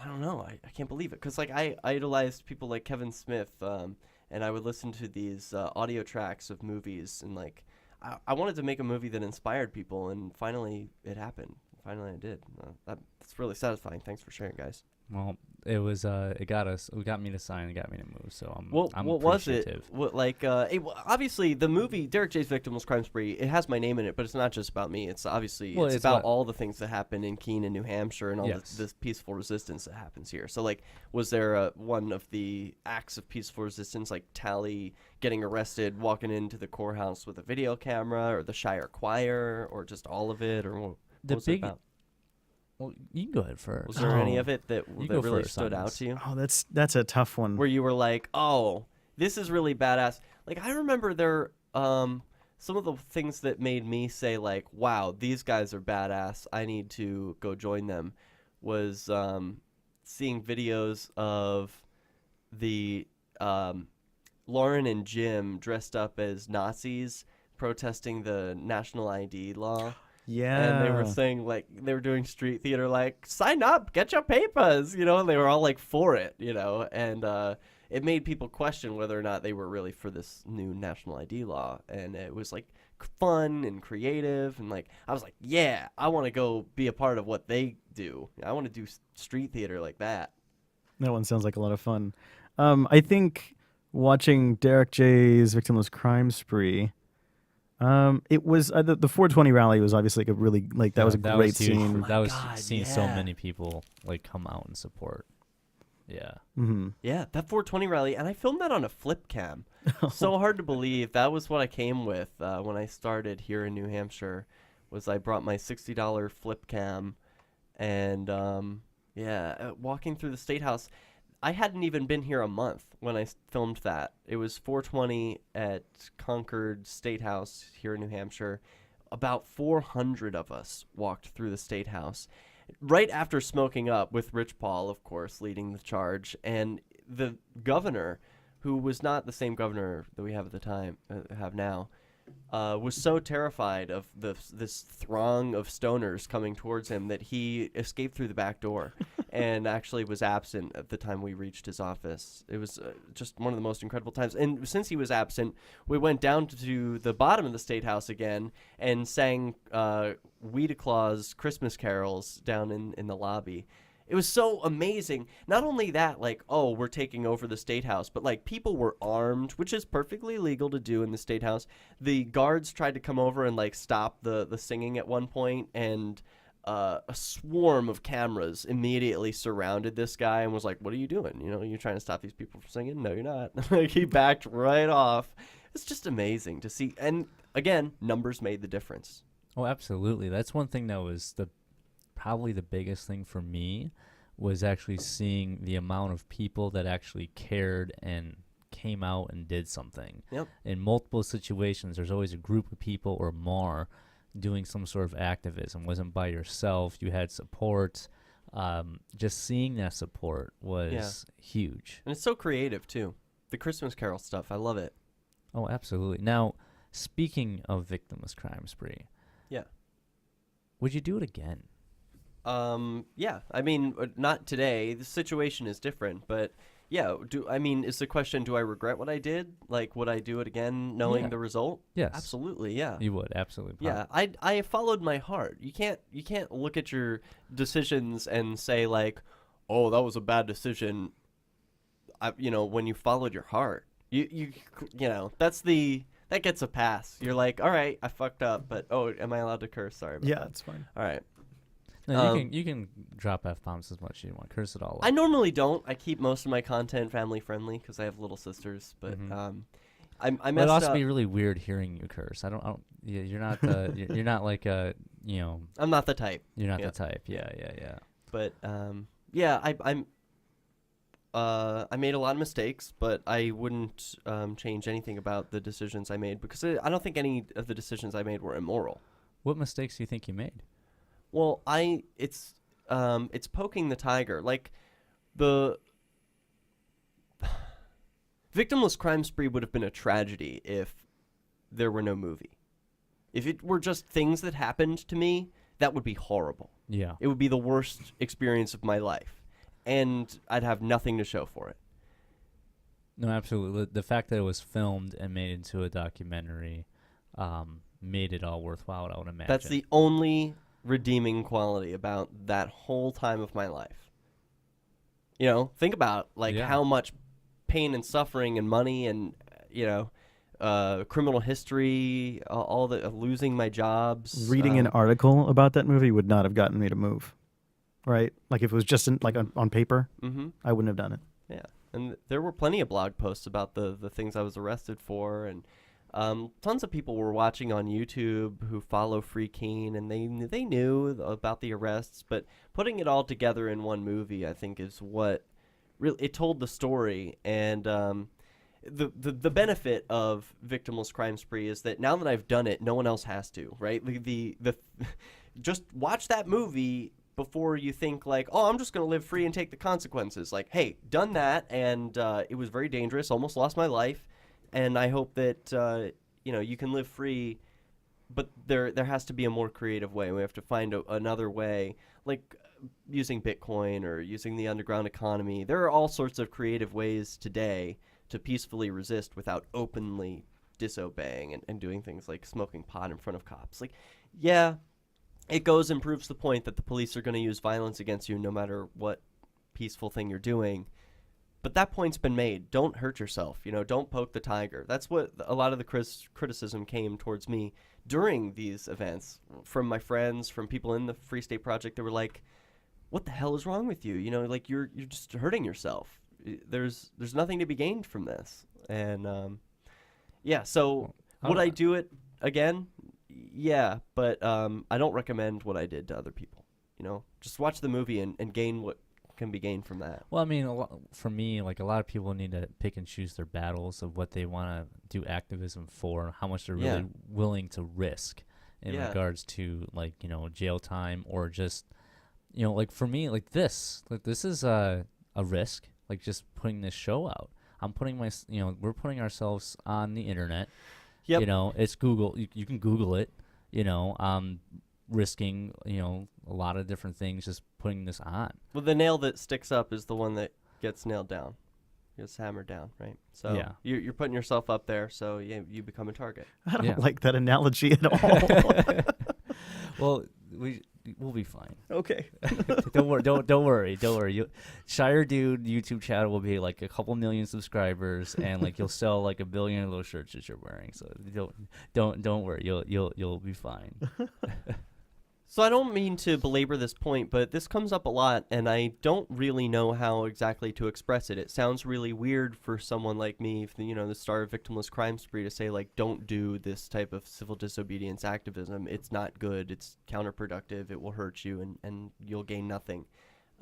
don't know. I can't believe it, because like I idolized people like Kevin Smith, and I would listen to these audio tracks of movies, and like I wanted to make a movie that inspired people, and finally it happened. Finally I did. That's really satisfying. Thanks for sharing, guys. Well, it was. It got me to sign. It got me to move. So I'm. What was it? appreciative. Obviously, the movie Derrick J's Victimless Crime Spree, it has my name in it, but it's not just about me. It's obviously Well, it's it's about what- all the things that happen in Keene, New Hampshire, and all Yes. this peaceful resistance that happens here. So, like, was there one of the acts of peaceful resistance, like Tally getting arrested, walking into the courthouse with a video camera, or the Shire Choir, or just all of it, or what was it about? Well, you can go ahead first. Was there any Oh. of it that You go really first stood on out this. to you? Oh, that's a tough one. Where you were like, oh, this is really badass. Like, I remember there, some of the things that made me say, like, wow, these guys are badass, I need to go join them, was seeing videos of the Lauren and Jim dressed up as Nazis protesting the national ID law. Yeah. And they were saying, like, they were doing street theater, like, sign up, get your papers, and they were all, like, for it, and it made people question whether or not they were really for this new national ID law. And it was, like, fun and creative, and, like, I was like, yeah, I want to go be a part of what they do. I want to do street theater like that. That one sounds like a lot of fun. I think watching Derrick J's Victimless Crime Spree, It was the 420 rally was obviously like a really like that Yeah, was a great huge. scene. my That was God, seeing so yeah. many people like come out and support. Yeah. Mm-hmm. Yeah, that 420 rally, and I filmed that on a flip cam. So hard to believe. That was what I came with when I started here in New Hampshire. Was I brought my $60 flip cam, and walking through the State House. I hadn't even been here a month when I filmed that. It was 420 at Concord State House here in New Hampshire. About 400 of us walked through the State House right after smoking up with Rich Paul, of course, leading the charge. And the governor, who was not the same governor that we have at the time, have now, was so terrified of this throng of stoners coming towards him that he escaped through the back door and actually was absent at the time we reached his office. It was just one of the most incredible times. And since he was absent, we went down to the bottom of the State House again and sang Weeda Claus Christmas carols down in the lobby. It was so amazing. Not only that, like, oh, we're taking over the State House, but, like, people were armed, which is perfectly legal to do in the State House. The guards tried to come over and, like, stop the singing at one point, and a swarm of cameras immediately surrounded this guy and was like, what are you doing? You know, you're trying to stop these people from singing? No, you're not. Like, he backed right off. It's just amazing to see. And, again, numbers made the difference. Oh, absolutely. That's one thing that was probably the biggest thing for me was actually seeing the amount of people that actually cared and came out and did something. Yep. In multiple situations, there's always a group of people or more doing some sort of activism. It wasn't by yourself. You had support. Just seeing that support was huge. And it's so creative, too. The Christmas Carol stuff, I love it. Oh, absolutely. Now, speaking of victimless crime spree, Yeah. would you do it again? Yeah, I mean, not today. The situation is different, but yeah, is the question, do I regret what I did? Like, would I do it again knowing Yeah. the result? Yes. Absolutely, yeah. You would, absolutely. Yeah, I followed my heart. You can't look at your decisions and say like, "Oh, that was a bad decision." When you followed your heart. You that gets a pass. You're like, "All right, I fucked up, but am I allowed to curse? Sorry about that." It's fine. All right. No, you can drop F-bombs as much as you want. Curse it all out. I normally don't. I keep most of my content family friendly because I have little sisters. But I But messed it'd also up. be really weird hearing you curse. I don't. Yeah, you're not. You're not like I'm not the type. You're not Yeah. the type. Yeah. But I made a lot of mistakes, but I wouldn't change anything about the decisions I made because I don't think any of the decisions I made were immoral. What mistakes do you think you made? Well, it's poking the tiger. Like the victimless crime spree would have been a tragedy if there were no movie. If it were just things that happened to me, that would be horrible. Yeah. It would be the worst experience of my life, and I'd have nothing to show for it. No, absolutely. The fact that it was filmed and made into a documentary made it all worthwhile, I would imagine. That's the only redeeming quality about that whole time of my life. Think about how much pain and suffering and money and criminal history, all the losing my jobs. Reading an article about that movie would not have gotten me to move, right? Like if it was just on paper, I wouldn't have done it. Yeah, and there were plenty of blog posts about the things I was arrested for, and tons of people were watching on YouTube who follow Free Keene, and they knew about the arrests, but putting it all together in one movie, I think, is what really it told the story. And the benefit of victimless crime spree is that now that I've done it, no one else has to, right? The just watch that movie before you think like, oh, I'm just going to live free and take the consequences. Like, hey, done that, and it was very dangerous, almost lost my life. And I hope that you can live free, but there has to be a more creative way. We have to find another way, like using Bitcoin or using the underground economy. There are all sorts of creative ways today to peacefully resist without openly disobeying and doing things like smoking pot in front of cops. Like, yeah, it goes and proves the point that the police are going to use violence against you no matter what peaceful thing you're doing. But that point's been made. Don't hurt yourself. Don't poke the tiger. That's what a lot of the criticism came towards me during these events from my friends, from people in the Free State Project. They were like, "What the hell is wrong with you? Like you're just hurting yourself. There's nothing to be gained from this." And yeah. So would I do it again? Yeah, but I don't recommend what I did to other people. Just watch the movie and gain what can be gained from that. Well, I mean, for me, like a lot of people need to pick and choose their battles of what they want to do activism for, how much they're really willing to risk in regards to like jail time or just like for me like this is a risk, like just putting this show out. I'm putting we're putting ourselves on the internet. Yep. It's Google. You can Google it. Risking a lot of different things, just putting this on. Well, the nail that sticks up is the one that gets nailed down, gets hammered down, right? So you're putting yourself up there, so you become a target. I don't like that analogy at all. Well, we'll be fine. Okay. Don't worry. Shire Dude YouTube channel will be like a couple million subscribers, and like you'll sell like 1 billion of those shirts that you're wearing. So don't worry. You'll be fine. So I don't mean to belabor this point, but this comes up a lot, and I don't really know how exactly to express it. It sounds really weird for someone like me, the star of Victimless Crime Spree, to say, like, don't do this type of civil disobedience activism. It's not good. It's counterproductive. It will hurt you, and you'll gain nothing.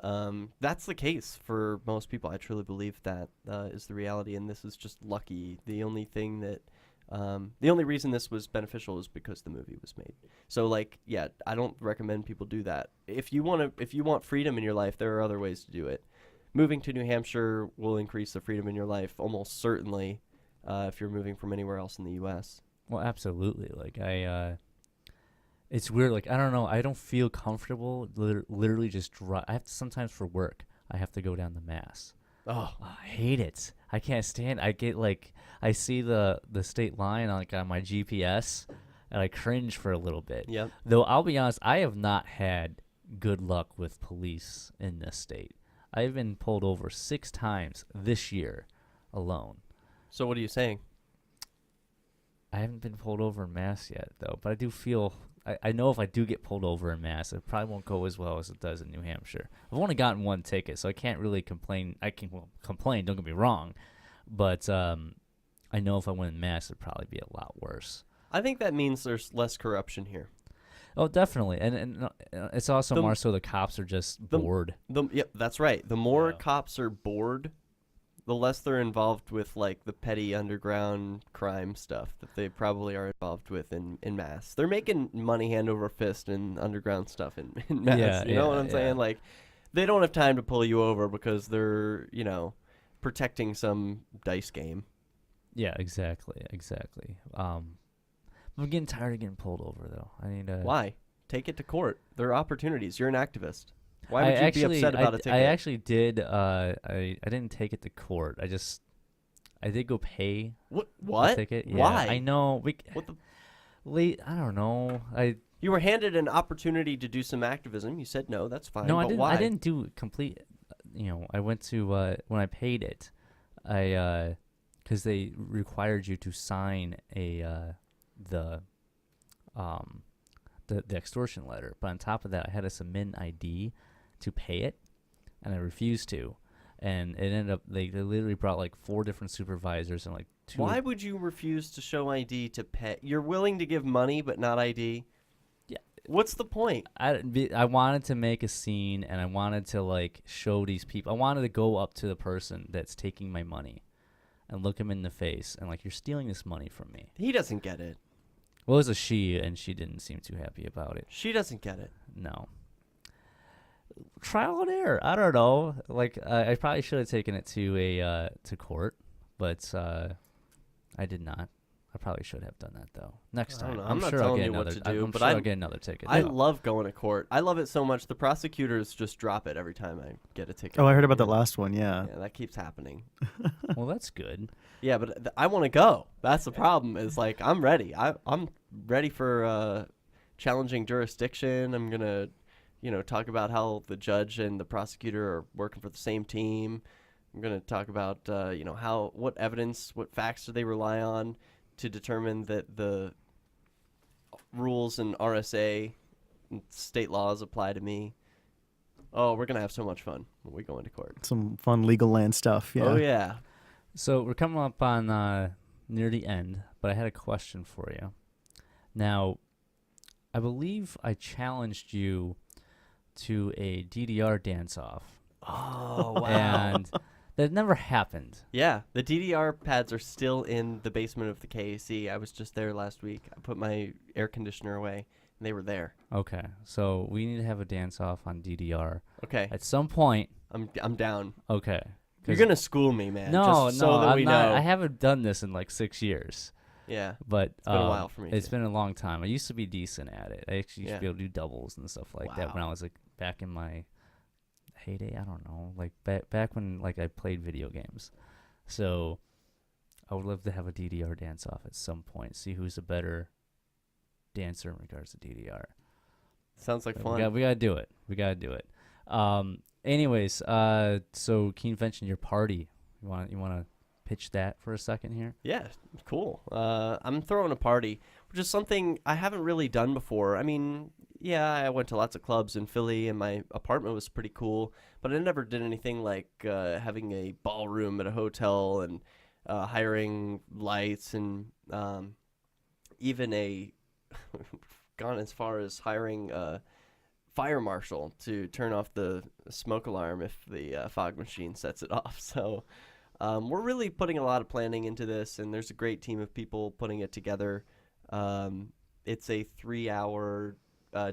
That's the case for most people. I truly believe that is the reality, and this is just lucky. The only thing that... the only reason this was beneficial is because the movie was made. So I don't recommend people do that. If you want freedom in your life, there are other ways to do it. Moving to New Hampshire will increase the freedom in your life almost certainly if you're moving from anywhere else in the U.S. Well, absolutely. Like it's weird. Like I don't know. I don't feel comfortable literally just drive. I have to sometimes for work. I have to go down to Mass. Oh, I hate it. I can't stand. I get like I see the state line on my GPS, and I cringe for a little bit. Yep. Though I'll be honest, I have not had good luck with police in this state. I've been pulled over 6 times this year alone. So what are you saying? I haven't been pulled over in Mass yet, though. But I do feel I know if I do get pulled over in Mass, it probably won't go as well as it does in New Hampshire. I've only gotten 1 ticket, so I can't really complain. I can complain, don't get me wrong. But I know if I went in Mass, it'd probably be a lot worse. I think that means there's less corruption here. Oh, definitely. And it's also more so the cops are just bored. Yep, that's right. The more cops are bored, the less they're involved with like the petty underground crime stuff that they probably are involved with in Mass. They're making money hand over fist in underground stuff in Mass. You know what I'm saying? Like, they don't have time to pull you over because they're, protecting some dice game. Yeah, exactly. I'm getting tired of getting pulled over, though. I need to... Why? Take it to court. There are opportunities. You're an activist. Why would you be upset about a ticket? I actually did. I didn't take it to court. I did go pay. What? The ticket. Yeah, why? I know. What the? Late. I don't know. You were handed an opportunity to do some activism. You said no. That's fine. No, but I didn't. Why? I didn't do complete. I went to when I paid it. Because they required you to sign the extortion letter, but on top of that, I had to submit an ID to pay it, and I refused to, and it ended up they literally brought like 4 different supervisors and like 2. Why would you refuse to show ID to pay? You're willing to give money but not ID. Yeah. What's the point? I wanted to make a scene, and I wanted to like show these people. I wanted to go up to the person that's taking my money, and look him in the face, and like, you're stealing this money from me. He doesn't get it. Well, it was a she, and she didn't seem too happy about it. She doesn't get it. No. Trial and error. I don't know. Like, I probably should have taken it to court, but I did not. I probably should have done that though. Next time, I'm not telling you what to do, but I'll get another ticket. I love going to court. I love it so much. The prosecutors just drop it every time I get a ticket. Oh, I heard about that last one. Yeah. Yeah, that keeps happening. Well, that's good. Yeah, but I want to go. That's the problem. Is like, I'm ready. I'm ready for challenging jurisdiction. I'm gonna, talk about how the judge and the prosecutor are working for the same team. I'm going to talk about what evidence, what facts do they rely on to determine that the rules and RSA and state laws apply to me. Oh, we're going to have so much fun when we go into court. Some fun legal land stuff. Yeah. Oh, yeah. So we're coming up on near the end, but I had a question for you. Now, I believe I challenged you to a DDR dance-off. Oh, wow. And that never happened. Yeah, the DDR pads are still in the basement of the KAC. I was just there last week. I put my air conditioner away, and they were there. Okay, so we need to have a dance-off on DDR. Okay, At some point, I'm down. okay. You're gonna school me, man. No, just so no, that I'm we not. know. I haven't done this in like 6 years. Yeah, But it's been a while for me. It's too. been a long time. I used to be decent at it. I actually used to be Yeah. able to do doubles and stuff like that when I Wow. was like back in my heyday. I don't know, like back when like I played video games. So I would love to have a DDR dance off at some point. See who's a better dancer in regards to DDR. Sounds like But fun. we gotta do it. We gotta do it. Anyways, so Keen mentioned your party. You wanna pitch that for a second here? Yeah, cool. I'm throwing a party, which is something I haven't really done before. I mean, yeah, I went to lots of clubs in Philly, and my apartment was pretty cool, but I never did anything like having a ballroom at a hotel and hiring lights and even gone as far as hiring a fire marshal to turn off the smoke alarm if the fog machine sets it off. So we're really putting a lot of planning into this, and there's a great team of people putting it together. It's a 3-hour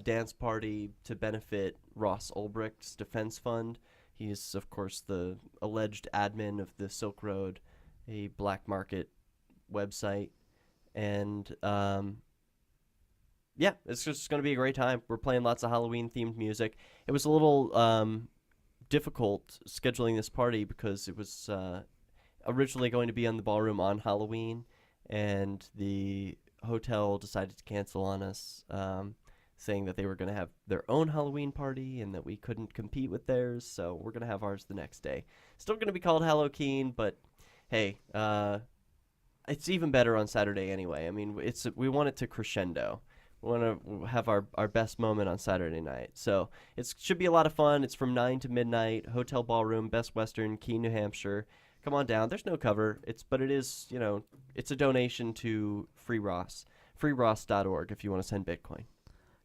dance party to benefit Ross Ulbricht's defense fund. He's, of course, the alleged admin of the Silk Road, a black market website. And yeah, it's just going to be a great time. We're playing lots of Halloween-themed music. It was a little difficult scheduling this party because it was originally going to be on the ballroom on Halloween, and the hotel decided to cancel on us, saying that they were going to have their own Halloween party and that we couldn't compete with theirs, so we're going to have ours the next day. Still going to be called Halloween, but hey, it's even better on Saturday anyway. I mean, we want it to crescendo. We want to have our best moment on Saturday night. So it should be a lot of fun. It's from 9 to midnight, Hotel Ballroom, Best Western, Keene, New Hampshire. Come on down. There's no cover. But it is, it's a donation to Free Ross. freeross.org if you want to send Bitcoin.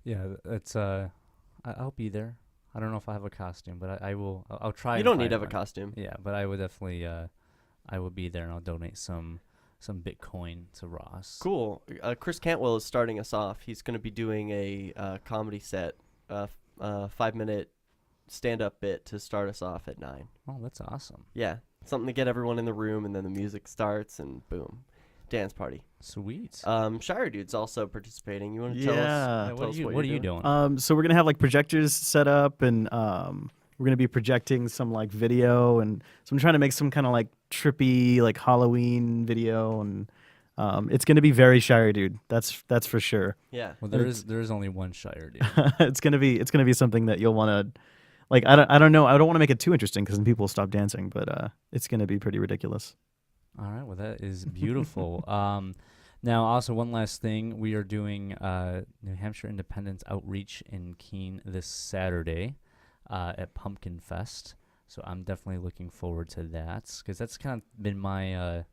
Yeah, it's I'll be there. I don't know if I have a costume, but I will. I'll try. You and don't need find to have a one. costume. Yeah, but I would definitely. I will be there, and I'll donate some Bitcoin to Ross. Cool. Chris Cantwell is starting us off. He's going to be doing a comedy set, 5-minute stand-up bit to start us off at 9. Oh, that's awesome. Yeah, something to get everyone in the room, and then the music starts, and boom, dance party. Sweet. Shire Dude's also participating. You want to tell Yeah. us? What tell are us you what What are you're you doing? doing? So we're gonna have like projectors set up, and we're gonna be projecting some like video, and so I'm trying to make some kind of like trippy like Halloween video, and it's gonna be very Shire Dude. That's for sure. Yeah. Well, there is only one Shire Dude. It's gonna be something that you'll want to like. I don't know. I don't want to make it too interesting because then people will stop dancing, but it's gonna be pretty ridiculous. All right. Well, that is beautiful. Now, also one last thing, we are doing New Hampshire Independence Outreach in Keene this Saturday at Pumpkin Fest. So I'm definitely looking forward to that because that's kind of been my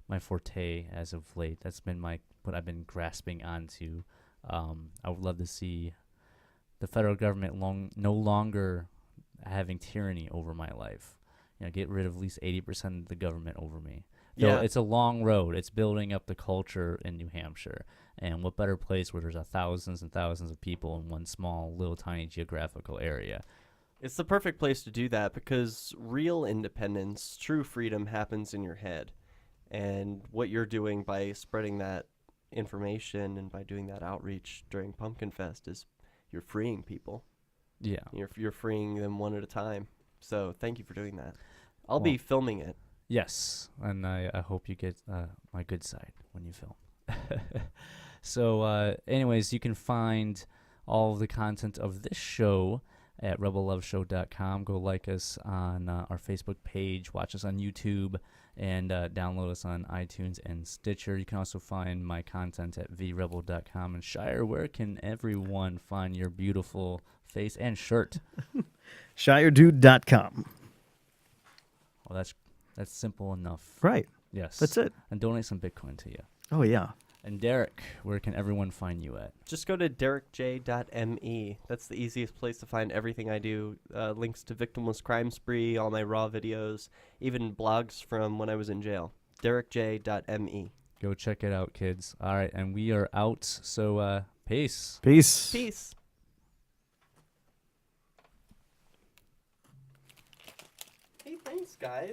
my forte as of late. That's been what I've been grasping onto. I would love to see the federal government no longer having tyranny over my life. Get rid of at least 80% of the government over me. So Yeah. it's a long road. It's building up the culture in New Hampshire. And what better place where there's thousands and thousands of people in one small, little, tiny geographical area. It's the perfect place to do that because real independence, true freedom happens in your head. And what you're doing by spreading that information and by doing that outreach during Pumpkin Fest is you're freeing people. Yeah. You're freeing them one at a time. So thank you for doing that. I'll Well- be filming it. Yes. And I hope you get my good side when you film. So anyways, you can find all of the content of this show at rebelloveshow.com. Go like us on our Facebook page, watch us on YouTube, and download us on iTunes and Stitcher. You can also find my content at vrebel.com. And Shire, where can everyone find your beautiful face and shirt? ShireDude.com. Well, that's simple enough. Right. Yes. That's it. And donate some Bitcoin to you. Oh, yeah. And Derrick, where can everyone find you at? Just go to derrickj.me. That's the easiest place to find everything I do. Links to Victimless Crime Spree, all my raw videos, even blogs from when I was in jail. derrickj.me. Go check it out, kids. All right, and we are out. So, peace. Peace. Peace. Hey, thanks, guys.